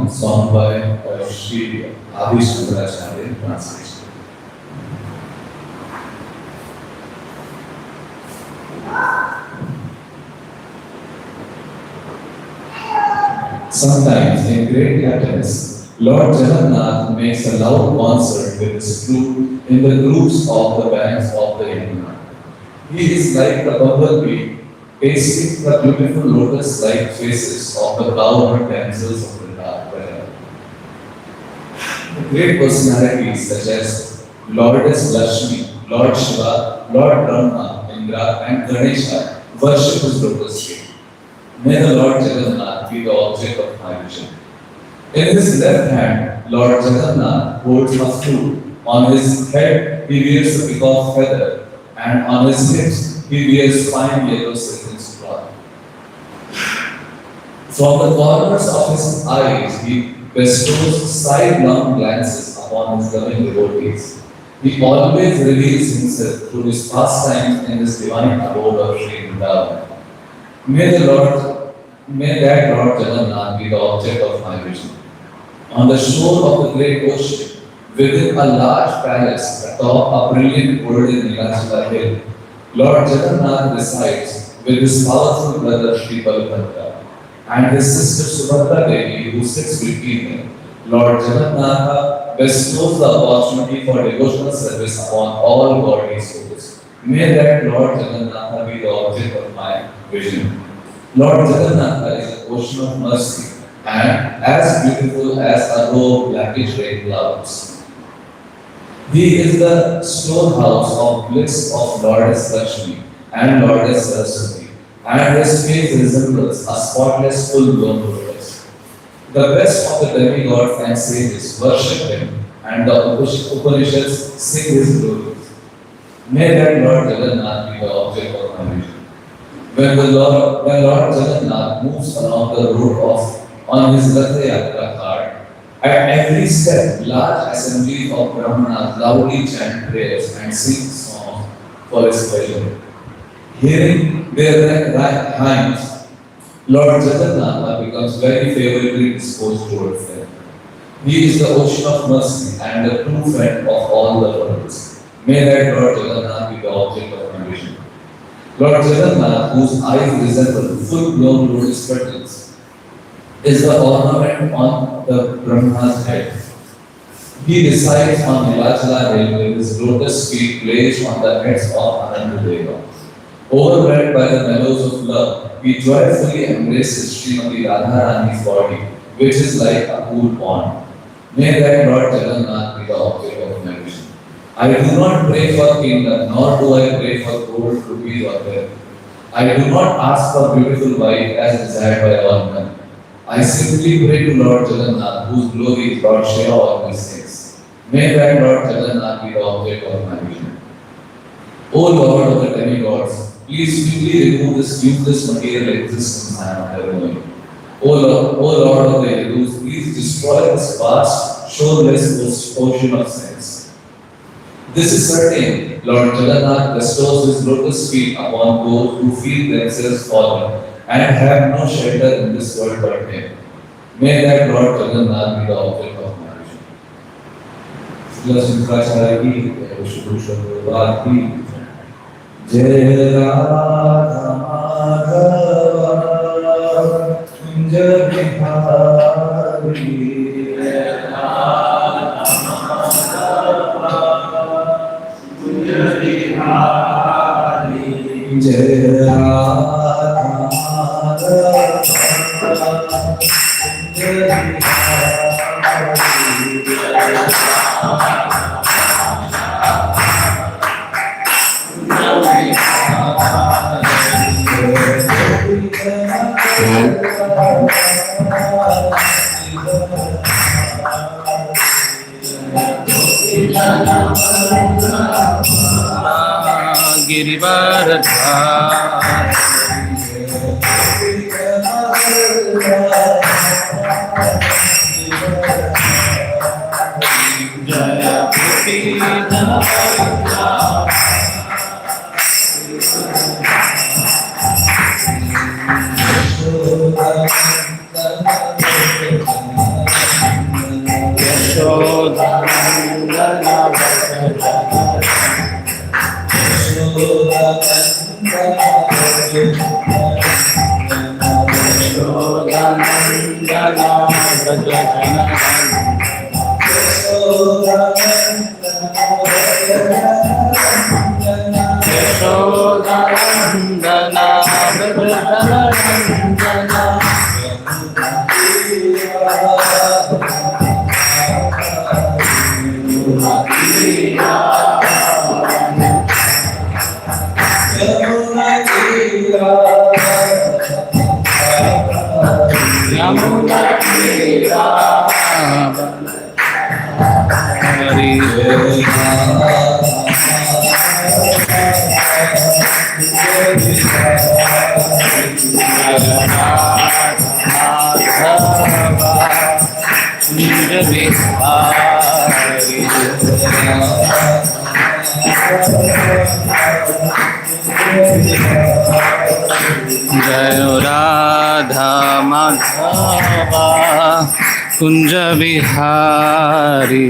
Song by Sri Abhishankaracharya, translation. Sometimes, in great happiness, Lord Jagannath makes a loud concert with his flute in the groups of the banks of the Yamuna. He is like the bumblebee, tasting the beautiful lotus-like faces of the bound damsels of the dark realm. Great personalities such as Lordess Lakshmi, Lord Shiva, Lord Brahma, Indra, and Ganesha worship his lotus feet. May the Lord Jagannath be the object of my vision. In his left hand, Lord Jagannath holds a flute. On his head, he wears a peacock feather, and on his lips, he wears fine yellow silken cloth. From the corners of his eyes, he bestows sidelong glances upon his loving devotees. He always reveals himself through his pastimes in this divine abode of Sri Vrindavan. May that Lord Jagannath be the object of my vision. On the shore of the great ocean, within a large palace atop a brilliant golden Nilachila hill, Lord Jagannath resides with his powerful brother Sri Balabhadra and his sister Subhadra Devi, who sits between them. Lord Jagannath bestows the opportunity for devotional service upon all godly souls. May that Lord Jagannath be the object of my vision. Lord Jagannath is an ocean of mercy and as beautiful as a row of blackish red clouds. He is the storehouse of bliss of Lordess Lakshmi and Lordess Saraswati, and his face resembles a spotless full-blown lotus. The best of the demigods and sages worship him, and the Upanishads sing his glories. May that Lord Jagannath be the object of my vision. When Lord Jagannath moves along the road on his Ratha Yatra cart, at every step, large assemblies of Brahmanas loudly chant prayers and sing songs for his pleasure. Hearing their hymns, Lord Jagannath becomes very favorably disposed towards them. He is the ocean of mercy and the true friend of all the worlds. May that Lord Jagannath be the object of my vision. Lord Jagannath, whose eyes resemble full-blown lotus petals, is the ornament on the Brahma's head. He resides on Nilachila hill with his lotus feet placed on the heads of Anandadeva. Overwhelmed by the mellows of love, we joyfully embrace Srimati Radharani's body, which is like a cool pond. May that Lord Jagannath be the object of my vision. I do not pray for kingdom, nor do I pray for gold, rupees, or wealth. I do not ask for beautiful wife as desired by all men. I simply pray to Lord Jagannath, whose glory Lord Shiva always sings. May that Lord Jagannath be the object of my vision. O Lord of the demigods, please quickly remove this useless material existence I am undergoing. O Lord of the Hindus, please destroy this vast, shoreless ocean of sins. This is certain, Lord Jagannath bestows his lotus feet upon those who feel themselves fallen and have no shelter in this world but him. May that Lord Jagannath be the object of my vision. Lakshminatha ki, Vishnu ki, Jai Radha Madhava, Kunja Bihari. Jai Radha Kunj Bihari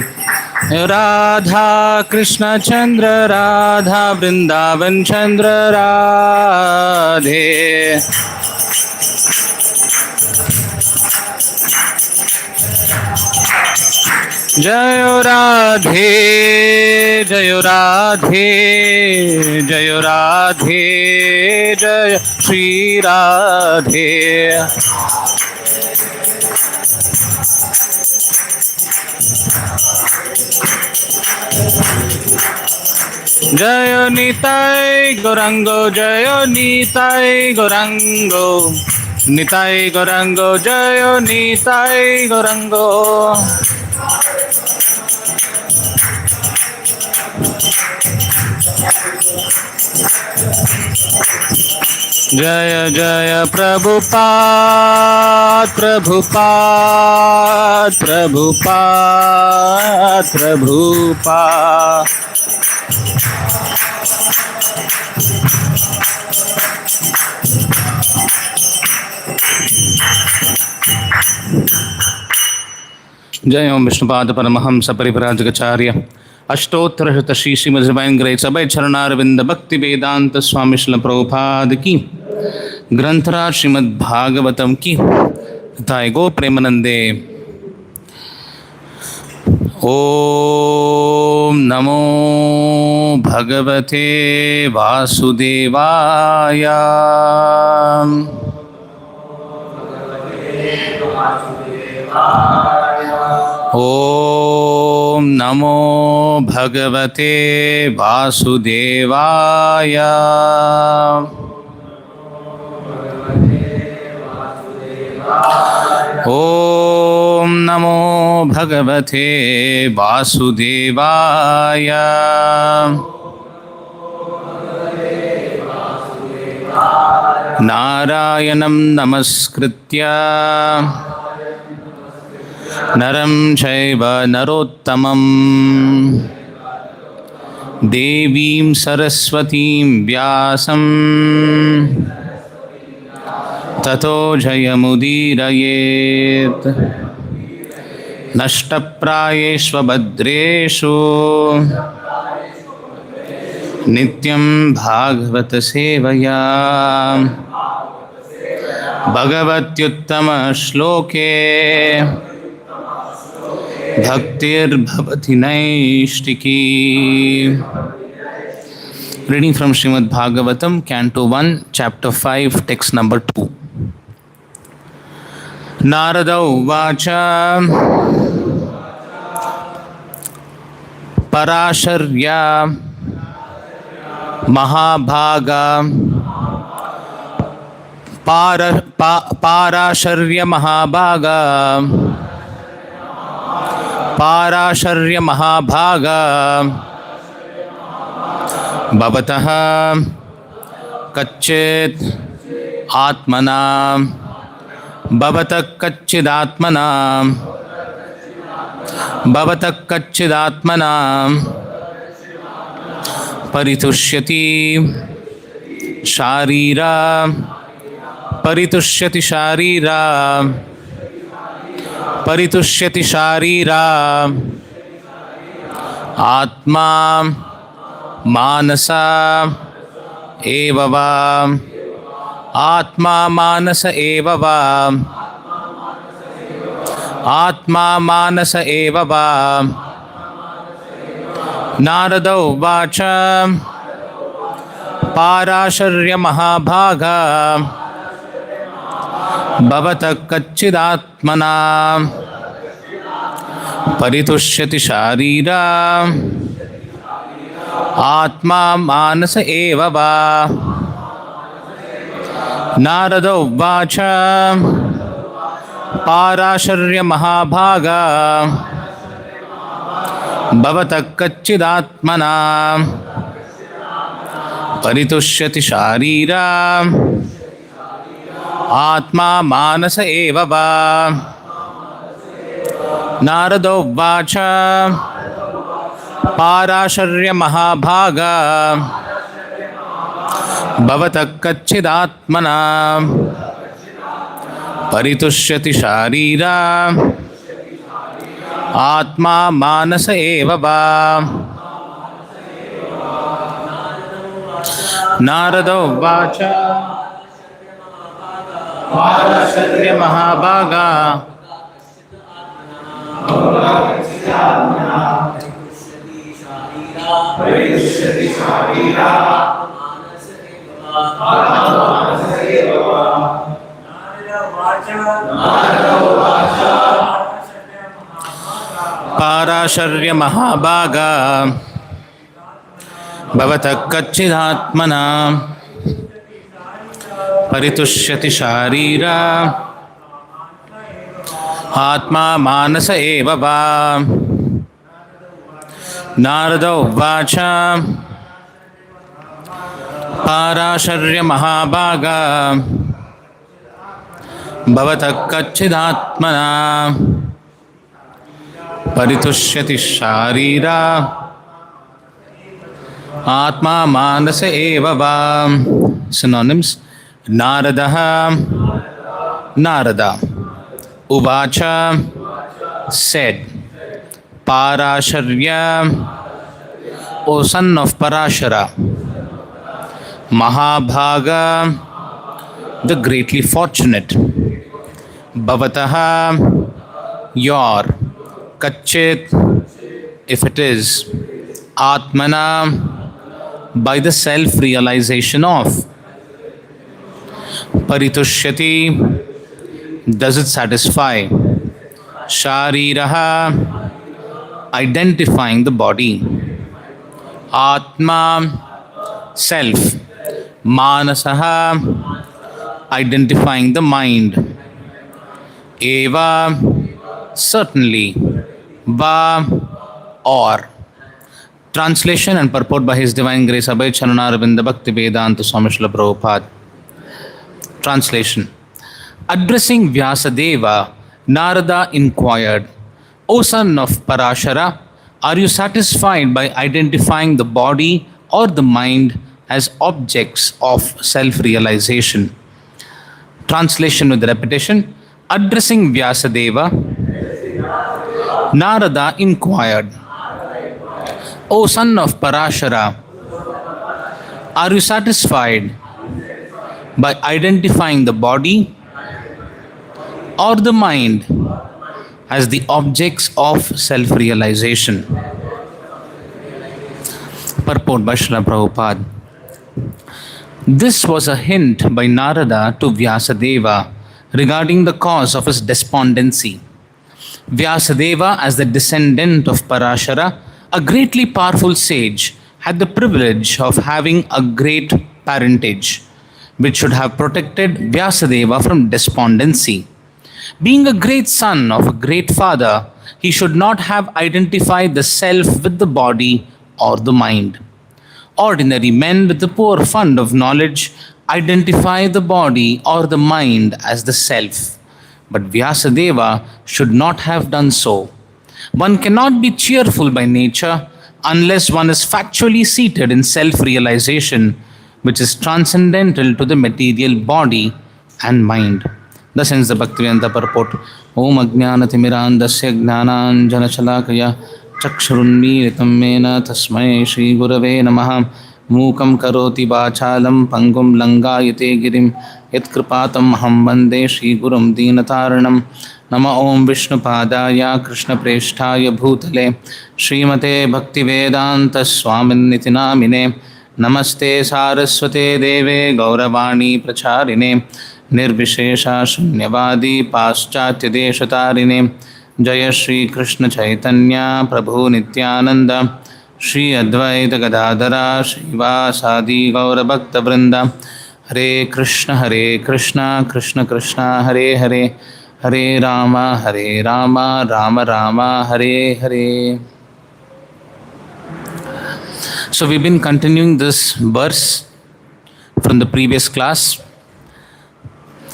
Radha Krishna चंद्र राधा वृंदावन चंद्र राधे जय राधे जय राधे जय राधे जय श्री राधे जय निताय गौरंगो जय निताय गौरंगो निताय गौरंगो जय निताय गौरंगो जय जय प्रभुपाद प्रभुपाद प्रभुपाद प्रभुपाद जय ओम विष्णुपाद परमहंस परिव्राजकाचार्य अष्टोत्तर शत श्रीमद् डिवाइन ग्रेस अभय चरणारविंद भक्ति वेदांत स्वामी श्रील प्रभुपाद की ग्रंथराज श्रीमद् भागवतम की ताय गो प्रेमानंदे ॐ नमो भगवते वासुदेवाय। ॐ नमो भगवते वासुदेवाय। ॐ नमो भगवते वासुदेवाय। नारायणं नमस्कृत्य नरं चैव नरोत्तमं देवीं सरस्वतीं व्यासं ततो जयमुदीरयेत्। नष्टप्रायेष्वभद्रेषु नित्यं भागवत सेवया भगवत्युत्तमश्लोके भक्तिर्भवति नैष्टिकी। Reading from Srimad Bhagavatam, Canto 1, Chapter 5, Text number 2. Narada Uvacha Parasharya Mahabhaga Parasharya Mahabhaga Parasharya Mahabhaga Bhavatah Kachit Atmana Bhavatah Kachidatmana Bhavatah Kachidatmana Paritushyati Sharira Paritushyati Sharira Paritushyati Sharira Atma Manasa Evava Atma Manasa Evava Atma Manasa Evava. Narada Uvacha Parasharya Mahabhaga Bhavatah Kachidatmana Paritushyati Sharira Atma Manasa Evava. Narada Uvacha Parasharya Mahabhaga Bhavatah Kachidatmana Paritushyati Sharira Atma Manasa Evava. Narada Uvacha Parasharya Mahabhaga Bhavatah Kachidatmana Paritushyati Sharira Atma Manasa Evava. Narada Uvacha Parasharya Mahabhaga Paritushyati Sharira Parasharya Mahabhaga Bhavatah Kachidatmana Paritushyati Sharira Atma Manasa Evava. Narada Uvacha Parasharya Mahabhaga Bhavatah Kachidatmana Paritushyati Sharira Atma Manasa Evava. Synonyms: Narada, Narada. Uvacha, said. Parasharya, O son of Parashara. Mahabhaga, the greatly fortunate. Bhavataha, your. Kachit, If it is Atmana, by the self-realization of. Paritushyati, does it satisfy? Shariraha, identifying the body. Atma, self. Manasaha, identifying the mind. Eva, certainly. Va, or. Translation and purport by His Divine Grace Abhay Charanaravinda Bhakti Vedanta Swami Srila Prabhupada. Translation. Addressing Vyasadeva, Narada inquired, O son of Parashara, are you satisfied by identifying the body or the mind as objects of self-realization? Translation with repetition. Addressing Vyasadeva, Narada inquired, O son of Parashara, are you satisfied by identifying the body or the mind as the objects of self-realization? Purport by Srila Prabhupada. This was a hint by Narada to Vyasadeva regarding the cause of his despondency. Vyasadeva, as the descendant of Parashara, a greatly powerful sage, had the privilege of having a great parentage, which should have protected Vyasadeva from despondency. Being a great son of a great father, he should not have identified the self with the body or the mind. Ordinary men with the poor fund of knowledge identify the body or the mind as the self, but Vyasadeva should not have done so. One cannot be cheerful by nature unless one is factually seated in self-realization, which is transcendental to the material body and mind. Thus ends the Bhaktivedanta purport. Om Ajnanathimirantasya Jnananjanashalakaya Chakshurunmilitam Mena Tasmai Shri Gurave Namaha. Mukam Karoti Vachalam Pangum Langayate Girim Yatkripatam Aham Vande Shri Gurum Dinataranam. Nama Om Vishnu Padaya Krishna Preshtaya Bhutale Srimate Bhaktivedanta Swamin Nitinamine. Namaste Saraswate Deve Gauravani Pracharine Nirvishesha Shunyavadi Paschatya Deshatarine. Jaya Shri Krishna Chaitanya Prabhu Nityananda Shri Advaita Gadadara Srivasadi Gaura Bhakta Vrinda. Hare Krishna Krishna Krishna Hare Hare Hare Rama Rama Rama Hare Hare. So we've been continuing this verse from the previous class.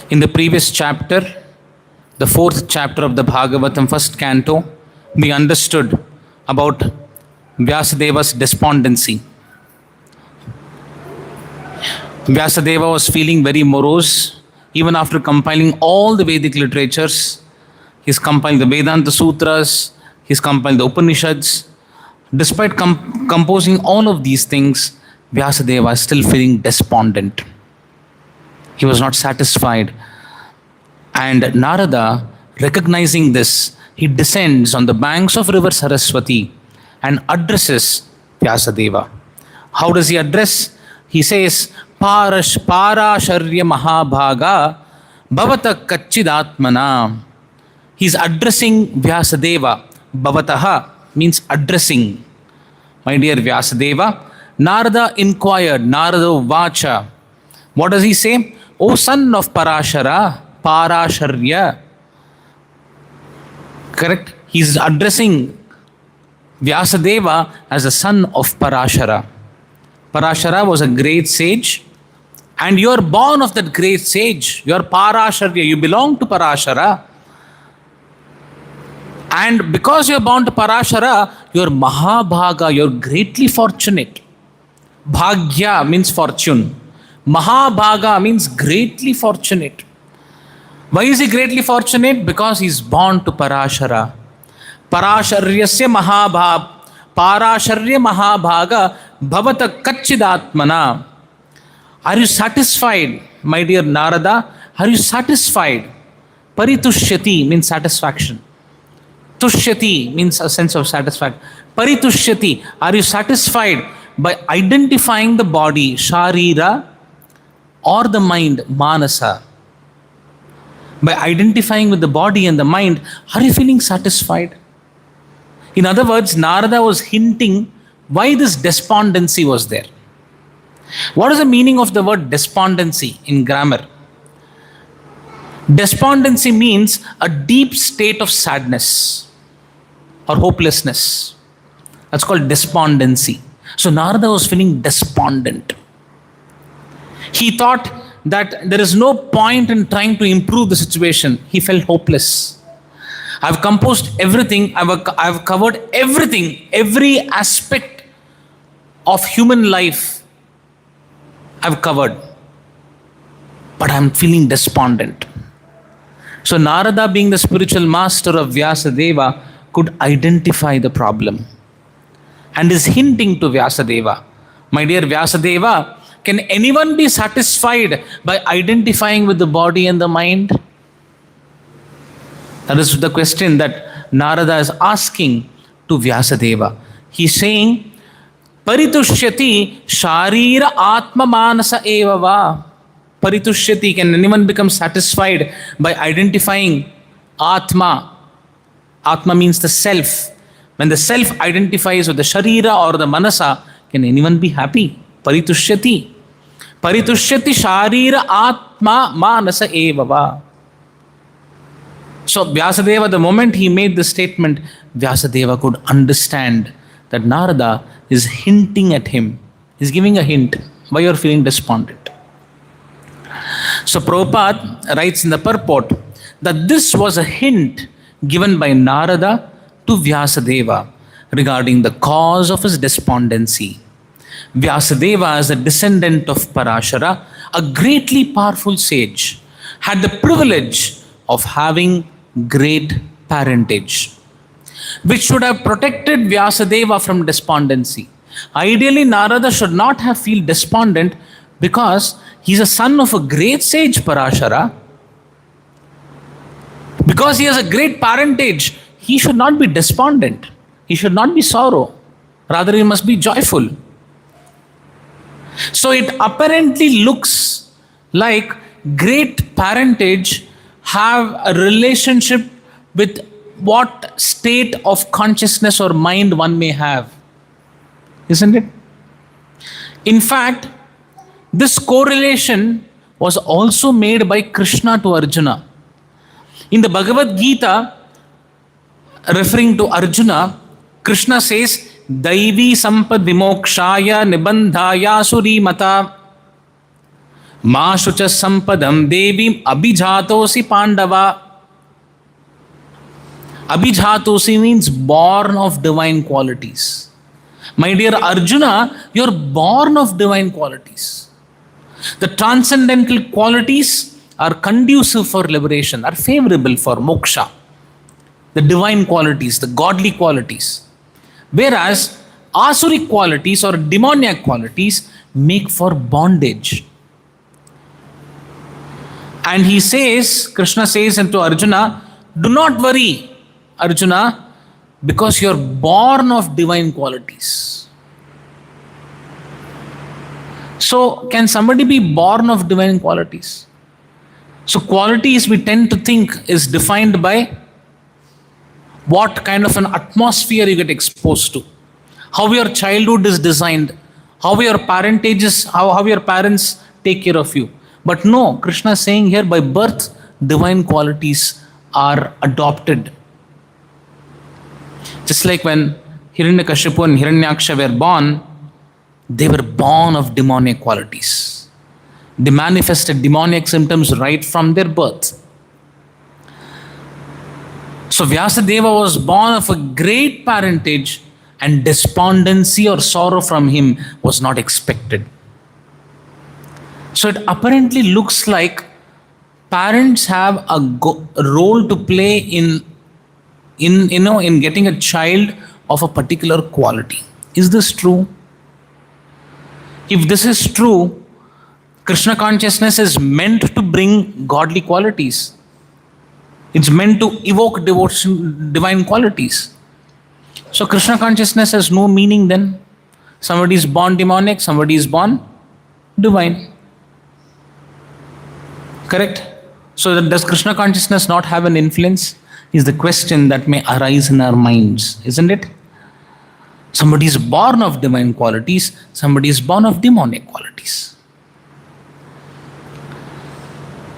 In the previous chapter, the 4th chapter of the Bhagavatam, 1st canto, we understood about Vyasadeva's despondency. Vyasadeva was feeling very morose even after compiling all the Vedic literatures. He's compiled the Vedanta Sutras, he's compiled the Upanishads. Despite composing all of these things, Vyasadeva is still feeling despondent. He was not satisfied. And Narada, recognizing this, he descends on the banks of river Saraswati and addresses Vyasadeva. How does he address? He says, Parasharya Mahabhaga Bhavata Kachidatmana. He's addressing Vyasadeva. Bhavataha means addressing. My dear Vyasadeva, Narada inquired, Narada Vacha. What does he say? O son of Parashara, Parasharya. Correct? He's addressing Vyasadeva as the son of Parashara. Parashara was a great sage, and you are born of that great sage. You are Parasharya, you belong to Parashara. And because you are born to Parashara, you are Mahabhaga, you are greatly fortunate. Bhagya means fortune. Mahabhaga means greatly fortunate. Why is he greatly fortunate? Because he is born to Parashara. Parasharyasya Parasharya Mahabhaga Bhavata Kachidatmana. Are you satisfied, my dear Narada? Are you satisfied? Paritushyati means satisfaction. Tushyati means a sense of satisfaction. Paritushyati, are you satisfied by identifying the body, Sharira, or the mind, Manasa? By identifying with the body and the mind, are you feeling satisfied? In other words, Narada was hinting why this despondency was there. What is the meaning of the word despondency in grammar? Despondency means a deep state of sadness or hopelessness. That's called despondency. So Narada was feeling despondent. He thought that there is no point in trying to improve the situation. He felt hopeless. I've composed everything, I've covered everything, every aspect of human life I've covered. But I'm feeling despondent. So Narada, being the spiritual master of Vyasadeva, could identify the problem and is hinting to Vyasadeva, my dear Vyasadeva, can anyone be satisfied by identifying with the body and the mind? That is the question that Narada is asking to Vyasadeva. He's saying, Paritushyati Sharira Atma Manasa Eva Va. Paritushyati, can anyone become satisfied by identifying Atma? Atma means the self. When the self identifies with the Sharira or the Manasa, can anyone be happy? Paritushyati. Paritushyati Sharira Atma Manasa Eva Va. So Vyasadeva, the moment he made the statement, Vyasadeva could understand that Narada is hinting at him. He's giving a hint why you're feeling despondent. So Prabhupada writes in the purport that this was a hint given by Narada to Vyasadeva regarding the cause of his despondency. Vyasadeva, as a descendant of Parashara, a greatly powerful sage, had the privilege of having great parentage, which should have protected Vyasadeva from despondency. Ideally, Narada should not have feel despondent because he's a son of a great sage, Parashara. Because he has a great parentage, he should not be despondent. He should not be sorrow. Rather, he must be joyful. So it apparently looks like great parentage have a relationship with what state of consciousness or mind one may have. Isn't it? In fact, this correlation was also made by Krishna to Arjuna. In the Bhagavad Gita, referring to Arjuna, Krishna says, Daivi sampad vimokshaya nibandhaya surimata ma shucha sampadam devim abhijatosi pandava. Abhijatosi means born of divine qualities. My dear Arjuna, you're born of divine qualities. The transcendental qualities are conducive for liberation, are favorable for moksha. The divine qualities, the godly qualities. Whereas asuric qualities or demoniac qualities make for bondage. And he says, Krishna says unto Arjuna, do not worry, Arjuna, because you're born of divine qualities. So, can somebody be born of divine qualities? So, qualities we tend to think is defined by what kind of an atmosphere you get exposed to, how your childhood is designed, how your parentage is, how your parents take care of you. But no, Krishna is saying here, by birth, divine qualities are adopted. Just like when Hiranyakashipu and Hiranyaksha were born, they were born of demonic qualities. They manifested demonic symptoms right from their birth. So Vyasadeva was born of a great parentage, and despondency or sorrow from him was not expected. So it apparently looks like parents have a role to play in getting a child of a particular quality. Is this true? If this is true, Krishna consciousness is meant to bring godly qualities. It's meant to evoke devotion, divine qualities. So Krishna consciousness has no meaning then. Somebody is born demonic, somebody is born divine. Correct? So does Krishna consciousness not have an influence? Is the question that may arise in our minds, isn't it? Somebody is born of divine qualities, somebody is born of demonic qualities.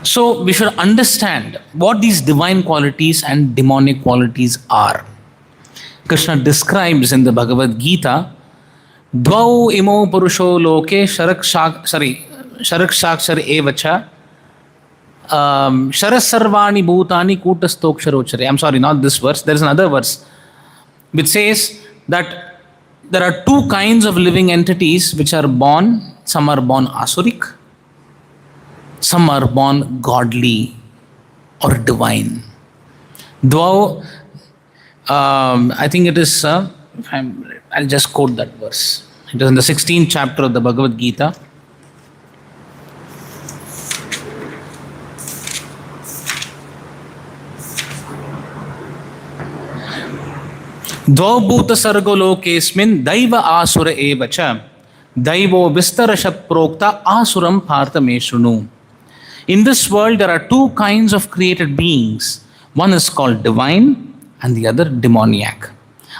So we should understand what these divine qualities and demonic qualities are. Krishna describes in the Bhagavad Gita, Dvau imo purusho loke sharakshakshar evacha Sharasarvani bhutani kutastoksharochare. I'm sorry, not this verse. There is another verse which says that there are two kinds of living entities which are born. Some are born asurik, some are born godly or divine. Though, I think it is, I'll just quote that verse. It is in the 16th chapter of the Bhagavad Gita. Dvau bhuta sargo lokesmin daiva asura evacha daivo vistarashat prokta asuram partame shrunu. In this world there are two kinds of created beings. One is called divine and the other demoniac.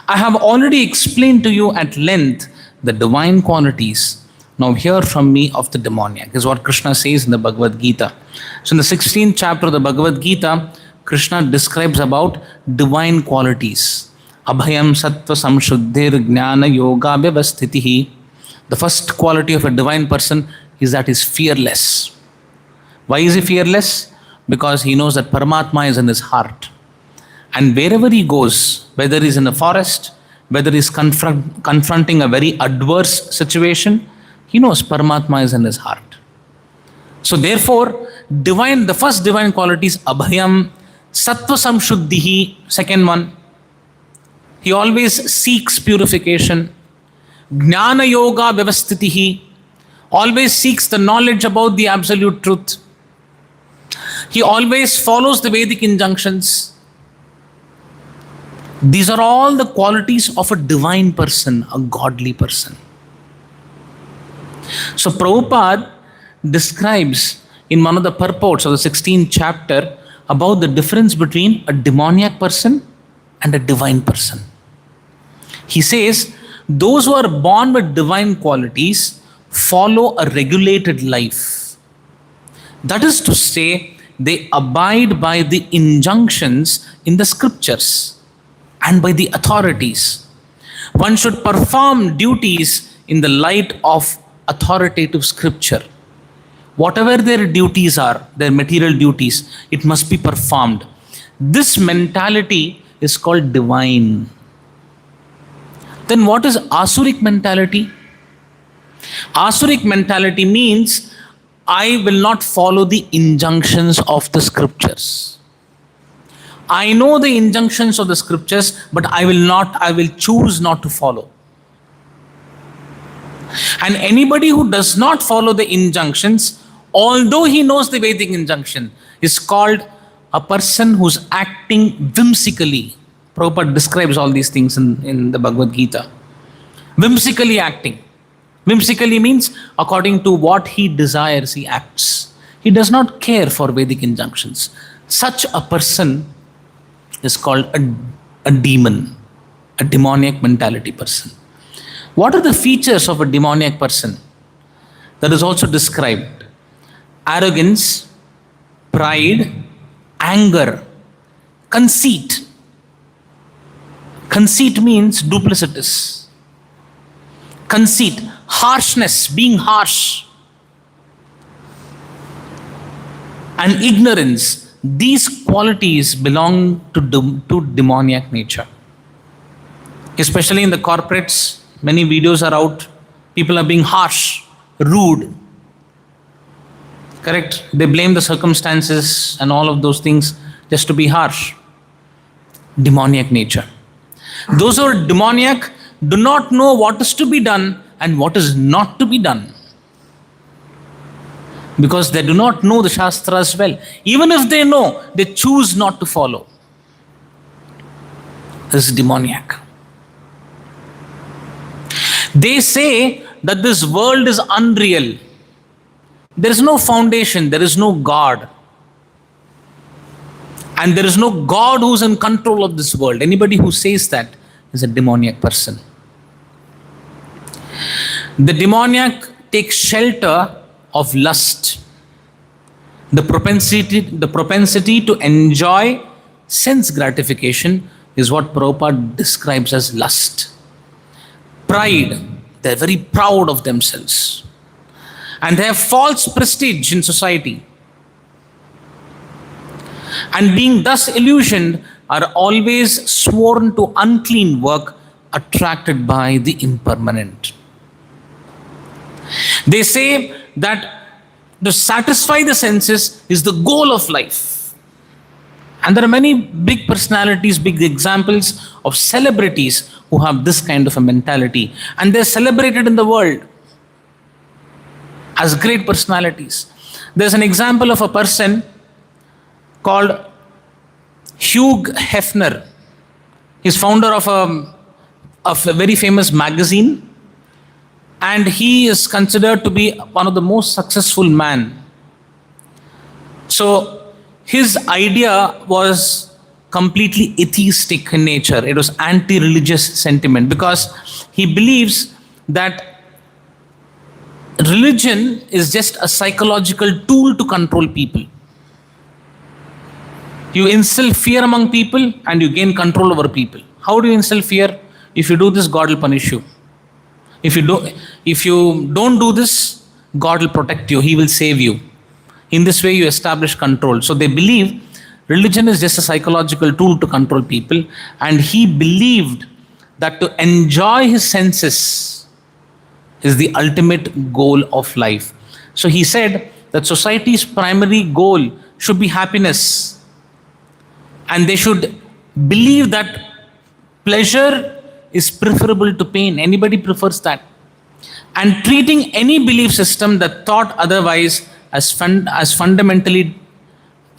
I have already explained to you at length the divine qualities. Now hear from me of the demoniac, is what Krishna says in the Bhagavad Gita. So in the 16th chapter of the Bhagavad Gita, Krishna describes about divine qualities. Abhayam sattva samshuddhir jnana yoga vyavasthitihi. The first quality of a divine person is that he is fearless. Why is he fearless? Because he knows that Paramatma is in his heart. And wherever he goes, whether he is in a forest, whether he is confronting a very adverse situation, he knows Paramatma is in his heart. So therefore, the first divine quality is Abhayam sattva samshuddhihi. Second one, he always seeks purification. Jnana yoga vyavasthitihi. Always seeks the knowledge about the absolute truth. He always follows the Vedic injunctions. These are all the qualities of a divine person, a godly person. So Prabhupada describes in one of the purports of the 16th chapter about the difference between a demoniac person and a divine person. He says, those who are born with divine qualities follow a regulated life. That is to say, they abide by the injunctions in the scriptures and by the authorities. One should perform duties in the light of authoritative scripture. Whatever their duties are, their material duties, it must be performed. This mentality is called divine. Then what is Asuric mentality? Asuric mentality means I will not follow the injunctions of the scriptures. I know the injunctions of the scriptures, but I will choose not to follow. And anybody who does not follow the injunctions, although he knows the Vedic injunction, is called a person who's acting whimsically. Prabhupada describes all these things in the Bhagavad Gita. Whimsically acting. Whimsically means according to what he desires, he acts. He does not care for Vedic injunctions. Such a person is called a demon, a demoniac mentality person. What are the features of a demoniac person? That is also described. Arrogance, pride, anger, conceit. Conceit means duplicitous. Conceit, harshness, being harsh. And ignorance. These qualities belong to demoniac nature. Especially in the corporates, many videos are out. People are being harsh, rude. Correct? They blame the circumstances and all of those things just to be harsh. Demoniac nature. Those who are demoniac do not know what is to be done and what is not to be done. because they do not know the Shastras well. Even if they know, they choose not to follow. This is demoniac. They say that this world is unreal. There is no foundation, there is no God. And there is no God who is in control of this world. Anybody who says that is a demoniac person. The demoniac takes shelter of lust. The propensity to enjoy sense gratification is what Prabhupada describes as lust. Pride, they're very proud of themselves. And they have false prestige in society. And being thus illusioned, are always sworn to unclean work, attracted by the impermanent. They say that to satisfy the senses is the goal of life. And there are many big personalities, big examples of celebrities who have this kind of a mentality. And they're celebrated in the world as great personalities. There's an example of a person called Hugh Hefner. He's founder of a very famous magazine, and he is considered to be one of the most successful man. So his idea was completely atheistic in nature. It was anti-religious sentiment, because he believes that religion is just a psychological tool to control people. You instill fear among people and you gain control over people. How do you instill fear? If you do this, God will punish you. If you don't do this, God will protect you. He will save you. In this way, you establish control. So they believe religion is just a psychological tool to control people. And he believed that to enjoy his senses is the ultimate goal of life. So he said that society's primary goal should be happiness. And they should believe that pleasure is preferable to pain. Anybody prefers that. And treating any belief system that thought otherwise as fundamentally,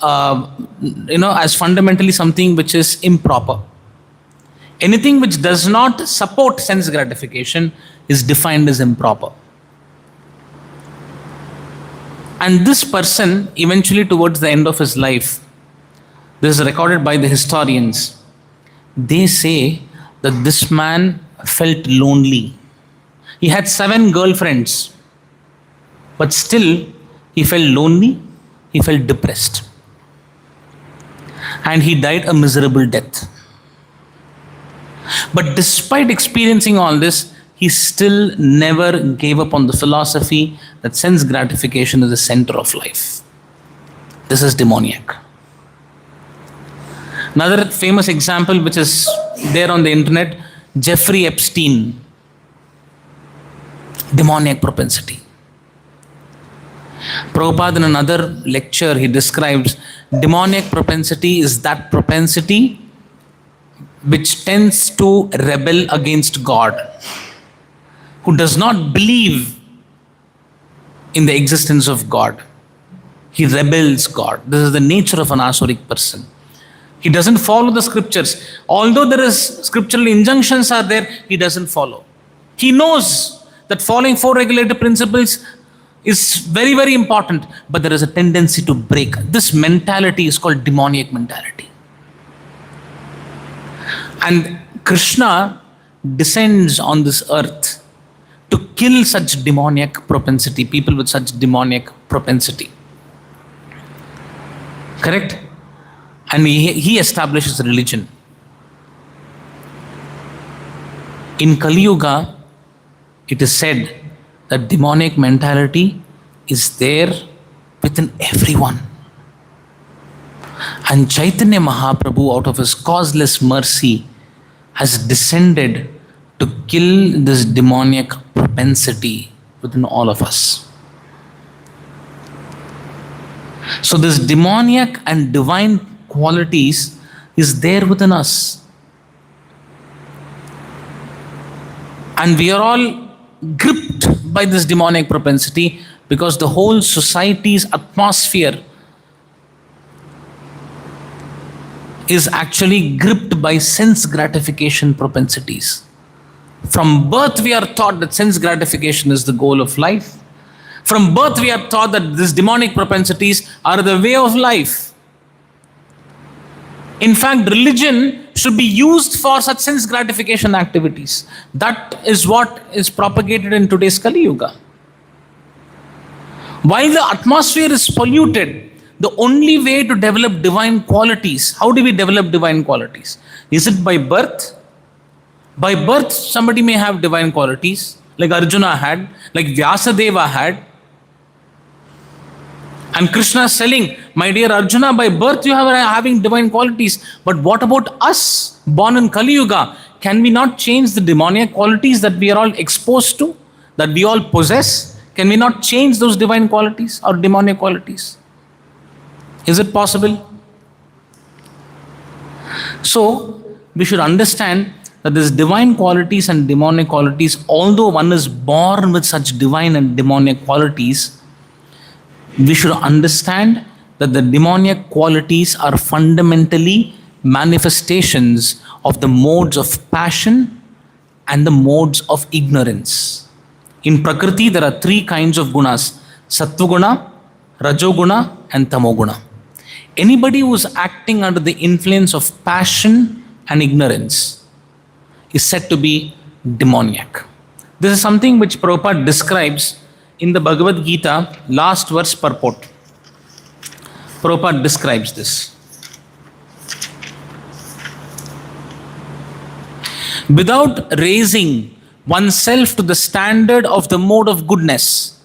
as fundamentally something which is improper. Anything which does not support sense gratification is defined as improper. And this person, eventually towards the end of his life, this is recorded by the historians, they say that this man felt lonely. He had 7 girlfriends, but still he felt lonely, he felt depressed. And he died a miserable death. But despite experiencing all this, he still never gave up on the philosophy that sense gratification is the center of life. This is demoniac. Another famous example which is there on the internet, Jeffrey Epstein. Demoniac propensity. Prabhupada in another lecture, he describes demoniac propensity is that propensity which tends to rebel against God, who does not believe in the existence of God. He rebels God. This is the nature of an asuric person. He doesn't follow the scriptures. Although there is scriptural injunctions are there, he doesn't follow. He knows that following 4 regulative principles is very, very important, but there is a tendency to break. This mentality is called demoniac mentality. And Krishna descends on this earth to kill such demoniac propensity, people with such demoniac propensity. Correct? And he establishes religion. In Kali Yuga, it is said that demonic mentality is there within everyone. And Chaitanya Mahaprabhu, out of his causeless mercy, has descended to kill this demoniac propensity within all of us. So this demoniac and divine qualities is there within us. And we are all gripped by this demonic propensity, because the whole society's atmosphere is actually gripped by sense gratification propensities. From birth, we are taught that sense gratification is the goal of life. From birth, we are taught that these demonic propensities are the way of life. In fact, religion should be used for such sense gratification activities. That is what is propagated in today's Kali Yuga. While the atmosphere is polluted, the only way to develop divine qualities, how do we develop divine qualities? Is it by birth? By birth, somebody may have divine qualities, like Arjuna had, like Vyasadeva had. And Krishna is telling, my dear Arjuna, by birth you are having divine qualities. But what about us, born in Kali Yuga? Can we not change the demoniac qualities that we are all exposed to, that we all possess? Can we not change those divine qualities or demoniac qualities? Is it possible? So, we should understand that these divine qualities and demonic qualities, although one is born with such divine and demonic qualities, we should understand that the demoniac qualities are fundamentally manifestations of the modes of passion and the modes of ignorance. In Prakriti, there are three kinds of gunas: Sattvaguna, Rajoguna, and Tamoguna. Anybody who is acting under the influence of passion and ignorance is said to be demoniac. This is something which Prabhupada describes in the Bhagavad Gita, last verse purport. Prabhupada describes this. Without raising oneself to the standard of the mode of goodness,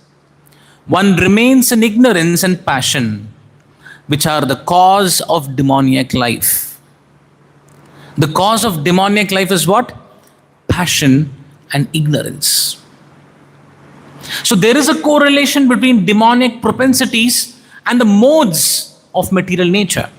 one remains in ignorance and passion, which are the cause of demoniac life. The cause of demoniac life is what? Passion and ignorance. So there is a correlation between demonic propensities and the modes of material nature.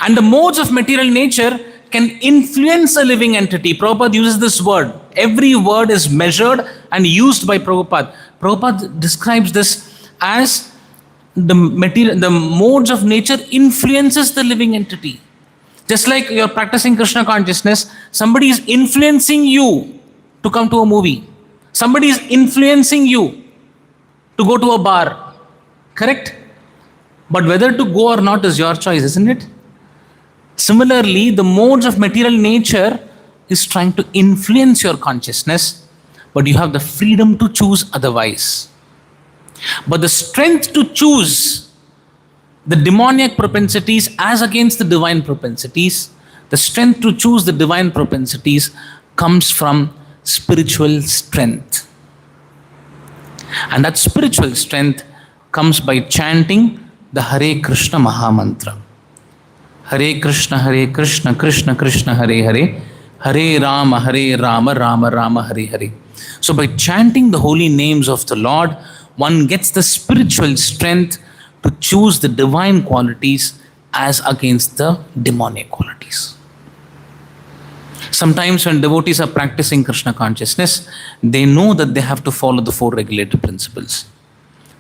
And the modes of material nature can influence a living entity. Prabhupada uses this word. Every word is measured and used by Prabhupada. Prabhupada describes this as the modes of nature influences the living entity. Just like you're practicing Krishna consciousness, somebody is influencing you to come to a movie. Somebody is influencing you to go to a bar. Correct? But whether to go or not is your choice, isn't it? Similarly, the modes of material nature is trying to influence your consciousness, but you have the freedom to choose otherwise. But the strength to choose the demoniac propensities as against the divine propensities, the strength to choose the divine propensities comes from spiritual strength. And that spiritual strength comes by chanting the Hare Krishna Maha Mantra. Hare Krishna, Krishna Krishna, Hare Hare, Hare Rama, Rama Rama, Hare Hare. So by chanting the holy names of the Lord, one gets the spiritual strength to choose the divine qualities as against the demonic qualities. Sometimes when devotees are practicing Krishna consciousness, they know that they have to follow the four regulative principles.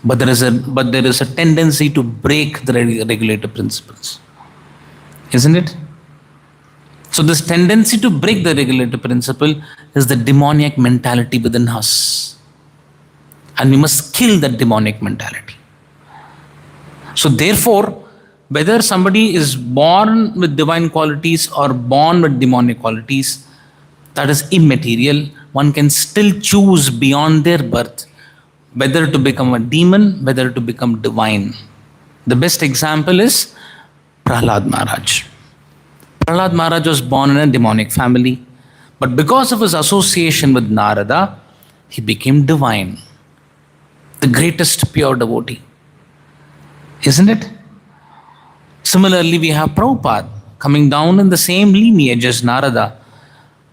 But there is a tendency to break the regulative principles. Isn't it? So this tendency to break the regulative principle is the demoniac mentality within us. And we must kill that demonic mentality. So therefore, whether somebody is born with divine qualities or born with demonic qualities, that is immaterial. One can still choose beyond their birth whether to become a demon, whether to become divine. The best example is Prahlad Maharaj. Prahlad Maharaj was born in a demonic family, but because of his association with Narada, he became divine, the greatest pure devotee. Isn't it? Similarly, we have Prabhupada coming down in the same lineage as Narada.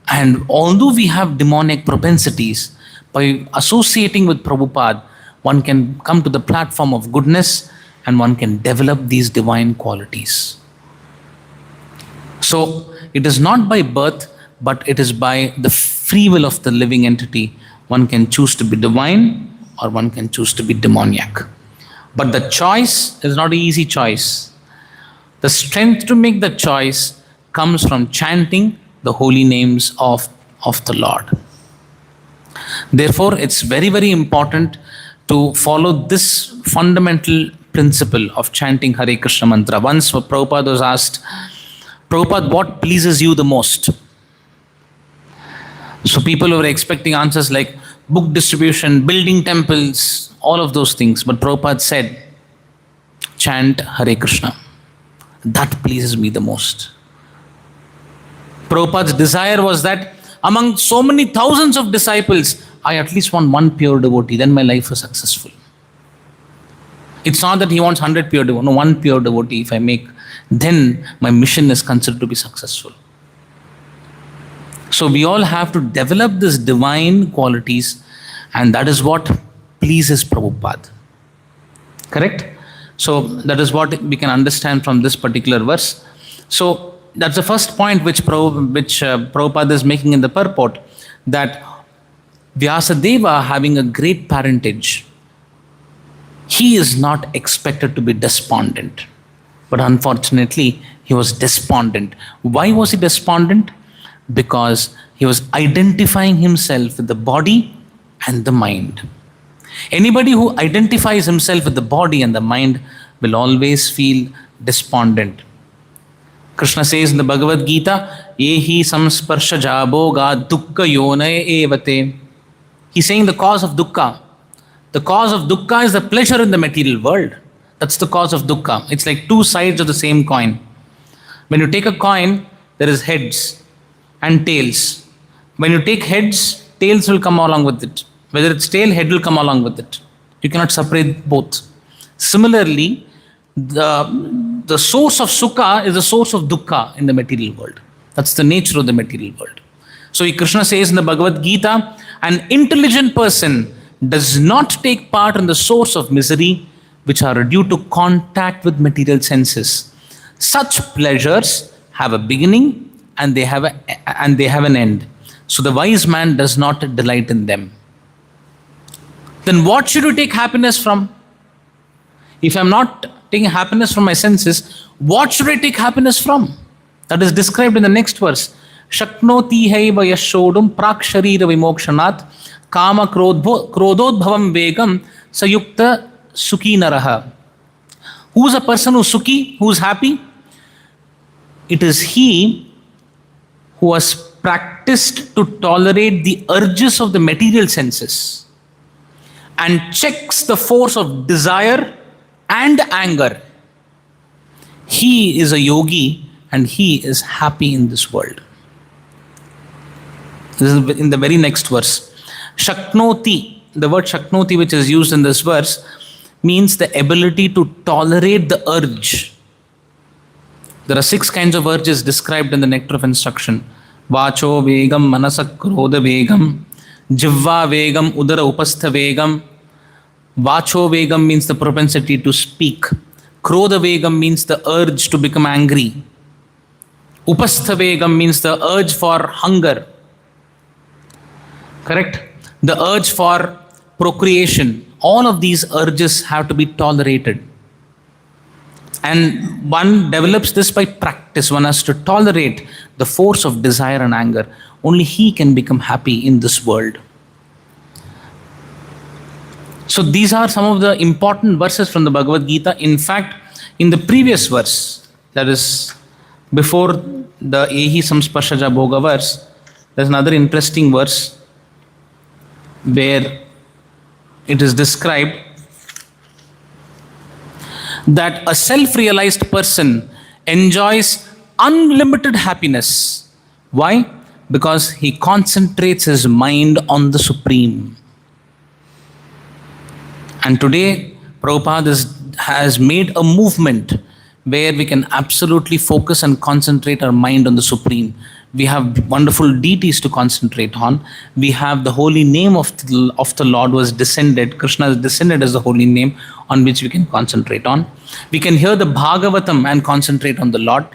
And although we have demonic propensities, by associating with Prabhupada, one can come to the platform of goodness and one can develop these divine qualities. So, it is not by birth, but it is by the free will of the living entity. One can choose to be divine or one can choose to be demoniac. But the choice is not an easy choice. The strength to make the choice comes from chanting the holy names of the Lord. Therefore, it's very, very important to follow this fundamental principle of chanting Hare Krishna mantra. Once Prabhupada was asked, Prabhupada, what pleases you the most? So people were expecting answers like book distribution, building temples, all of those things. But Prabhupada said, chant Hare Krishna. That pleases me the most. Prabhupada's desire was that among so many thousands of disciples, I at least want one pure devotee, then my life is successful. It's not that he wants 100 pure devotees, no, one pure devotee if I make, then my mission is considered to be successful. So we all have to develop these divine qualities, and that is what pleases Prabhupada. Correct? So that is what we can understand from this particular verse. So that's the first point which Prabhupada is making in the purport, that Vyasadeva, having a great parentage, he is not expected to be despondent. But unfortunately, he was despondent. Why was he despondent? Because he was identifying himself with the body and the mind. Anybody who identifies himself with the body and the mind will always feel despondent. Krishna says in the Bhagavad Gita, Yehi samsparsha jaboga dukkha yonaya evate. He's saying the cause of dukkha. The cause of dukkha is the pleasure in the material world. That's the cause of dukkha. It's like two sides of the same coin. When you take a coin, there is heads and tails. When you take heads, tails will come along with it. Whether it's tail, head will come along with it. You cannot separate both. Similarly, the source of sukha is the source of dukkha in the material world. That's the nature of the material world. So Krishna says in the Bhagavad Gita, an intelligent person does not take part in the source of misery which are due to contact with material senses. Such pleasures have a beginning and they have an end. So the wise man does not delight in them. Then what should you take happiness from? If I'm not taking happiness from my senses, what should I take happiness from? That is described in the next verse. Shaknoti haiva yashodum praksharira vimokshanat kama krododbhavam vegam sayukta sukhi naraha. Who is a person who is sukhi, who is happy? It is he who has practiced to tolerate the urges of the material senses and checks the force of desire and anger. He is a yogi and he is happy in this world. This is in the very next verse. Shaknoti, the word Shaknoti which is used in this verse means the ability to tolerate the urge. There are 6 kinds of urges described in the Nectar of Instruction. Vacho vegam, manasak krodha vegam, jivva vegam, udara upastha vegam. Vacho vegam means the propensity to speak. Krodha vegam means the urge to become angry. Upastha vegam means the urge for hunger. Correct? The urge for procreation. All of these urges have to be tolerated. And one develops this by practice. One has to tolerate the force of desire and anger. Only he can become happy in this world. So these are some of the important verses from the Bhagavad Gita. In fact, in the previous verse, that is before the Ehi Samsparshaja Bhoga verse, there's another interesting verse where it is described that a self-realized person enjoys unlimited happiness. Why? Because he concentrates his mind on the Supreme. And today, Prabhupada has made a movement where we can absolutely focus and concentrate our mind on the Supreme. We have wonderful deities to concentrate on. We have the holy name of the Lord was descended. Krishna is descended as the holy name on which we can concentrate on. We can hear the Bhagavatam and concentrate on the Lord.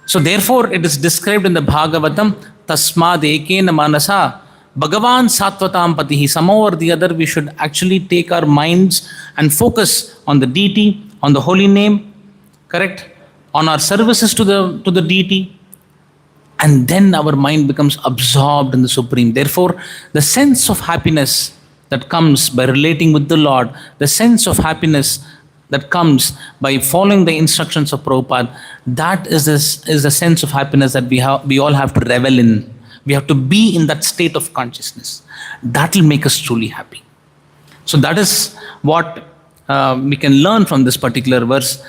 So therefore, it is described in the Bhagavatam, Tasmad ekena manasa Bhagavan Sattvatam Patihi. Somehow or the other, we should actually take our minds and focus on the deity, on the holy name, correct? On our services to the deity. And then our mind becomes absorbed in the Supreme. Therefore, the sense of happiness that comes by relating with the Lord, the sense of happiness that comes by following the instructions of Prabhupada, that is the sense of happiness that we all have to revel in. We have to be in that state of consciousness. That will make us truly happy. So that is what we can learn from this particular verse.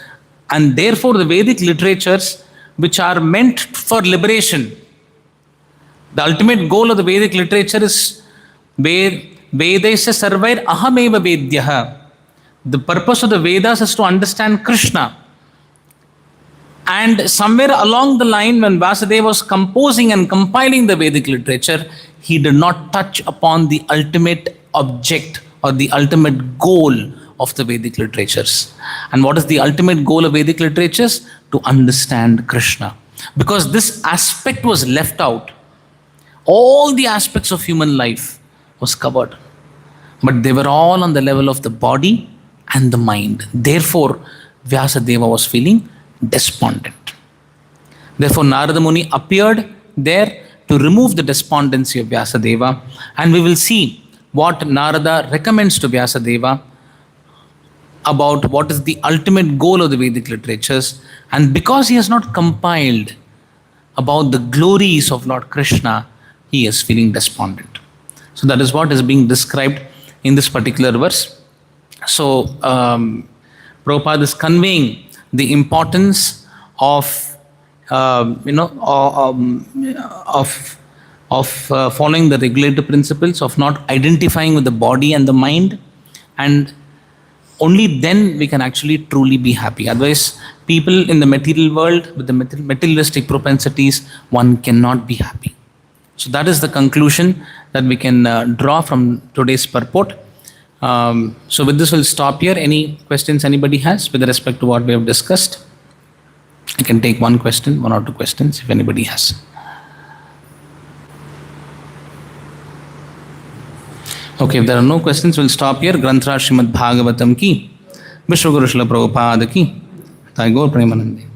And therefore, the Vedic literatures, which are meant for liberation, the ultimate goal of the Vedic literature is Vedesya Sarvair Ahameva Vedyaha. The purpose of the Vedas is to understand Krishna. And somewhere along the line, when Vyasadeva was composing and compiling the Vedic literature, he did not touch upon the ultimate object or the ultimate goal of the Vedic literatures. And what is the ultimate goal of Vedic literatures? To understand Krishna. Because this aspect was left out. All the aspects of human life was covered. But they were all on the level of the body and the mind. Therefore, Vyasadeva was feeling despondent. Therefore, Narada Muni appeared there to remove the despondency of Vyasadeva. And we will see what Narada recommends to Vyasadeva about what is the ultimate goal of the Vedic literatures. And because he has not compiled about the glories of Lord Krishna, he is feeling despondent. So that is what is being described in this particular verse. So Prabhupada is conveying the importance of following the regulative principles, of not identifying with the body and the mind, and only then we can actually truly be happy. Otherwise, people in the material world with the materialistic propensities, one cannot be happy. So that is the conclusion that we can draw from today's purport. So with this, we'll stop here. Any questions anybody has with respect to what we have discussed? I can take one question, one or two questions if anybody has. Okay, if there are no questions, we'll stop here. Granthra Srimad Bhagavatam ki, Vishwa Guru Srila Prabhupada ki, Thy Gaur Premanande.